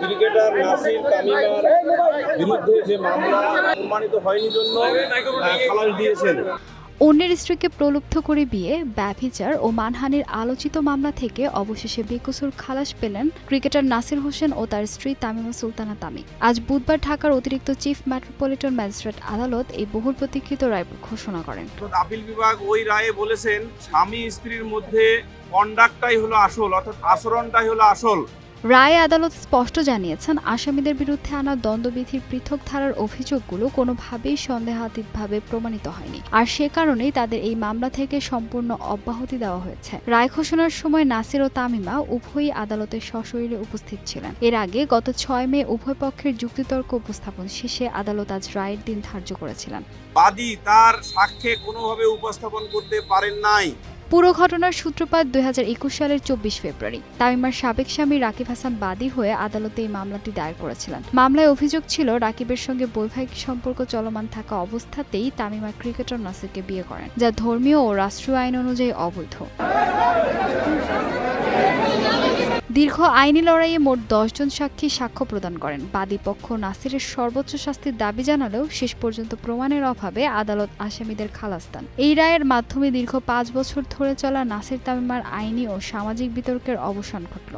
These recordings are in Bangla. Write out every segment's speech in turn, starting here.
ক্রিকেটার নাসির তামিমার বিরুদ্ধে যে মামলা প্রমাণিত হয়নি জন্য খালাস দিয়েছেন। অন্যের স্ত্রীকে প্রলুব্ধ করে বিয়ে, ব্যভিচার ও মানহানির আলোচিত মামলা থেকে অবশেষে বেকসুর খালাস পেলেন ক্রিকেটার নাসির হোসেন ও তার স্ত্রী তামিমা সুলতানা তামি। আজ বুধবার ঢাকার অতিরিক্ত চিফ মেট্রোপলিটন ম্যাজিস্ট্রেট আদালত এই বহুল প্রতীক্ষিত রায় ঘোষণা করেন। আপিল বিভাগ ওই রায়ে বলেছেন, স্বামী স্ত্রীর মধ্যে কন্ডাক্টটাই হলো আসল, অর্থাৎ আচরণটাই হলো আসল। রায়ে আদালত স্পষ্ট জানিয়েছেন, আসামিদের বিরুদ্ধে আনা দ্বন্দ্ববিধির পৃথক ধারার অভিযোগগুলো কোনোভাবেই সন্দেহাতীতভাবে প্রমাণিত হয়নি, আর সে কারণেই তাদের এই মামলা থেকে সম্পূর্ণ অব্যাহতি দেওয়া হয়েছে। রায় ঘোষণার সময় নাসির ও তামিমা উভয়ই আদালতে সশরীরে উপস্থিত ছিলেন। এর আগে গত 6 মে উভয় পক্ষের যুক্তিতর্ক উপস্থাপন শেষে আদালত আজ রায়ের দিন ধার্য করেছিলেন। বাদী তার সাক্ষ্যে কোনোভাবে উপস্থাপন করতে পারেন নাই। পুরো ঘটনার সূত্রপাত 2021 সালের 24 ফেব্রুয়ারি। তামিমার সাবেক স্বামী রাকিব হাসান বাদী হয়ে আদালতে এই মামলাটি দায়ের করেছিলেন। মামলায় অভিযোগ ছিল, রাকিবের সঙ্গে বৈবাহিক সম্পর্ক চলমান থাকা অবস্থাতেই তামিমা ক্রিকেটার নাসিরকে বিয়ে করেন, যা ধর্মীয় ও রাষ্ট্রীয় আইন অনুযায়ী অবৈধ। দীর্ঘ আইনি লড়াইয়ে মোট 10 জন সাক্ষী সাক্ষ্য প্রদান করেন। বাদী পক্ষ নাসিরের সর্বোচ্চ শাস্তির দাবি জানালেও শেষ পর্যন্ত প্রমাণের অভাবে আদালত আসামিদের খালাস দেন। এই রায়ের মাধ্যমে দীর্ঘ 5 বছর ধরে চলা নাসির তামিমার আইনি ও সামাজিক বিতর্কের অবসান ঘটল।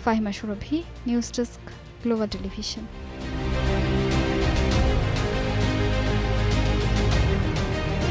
ফাহিমা সুরভি, নিউজ ডেস্ক, গ্লোবাল টেলিভিশন।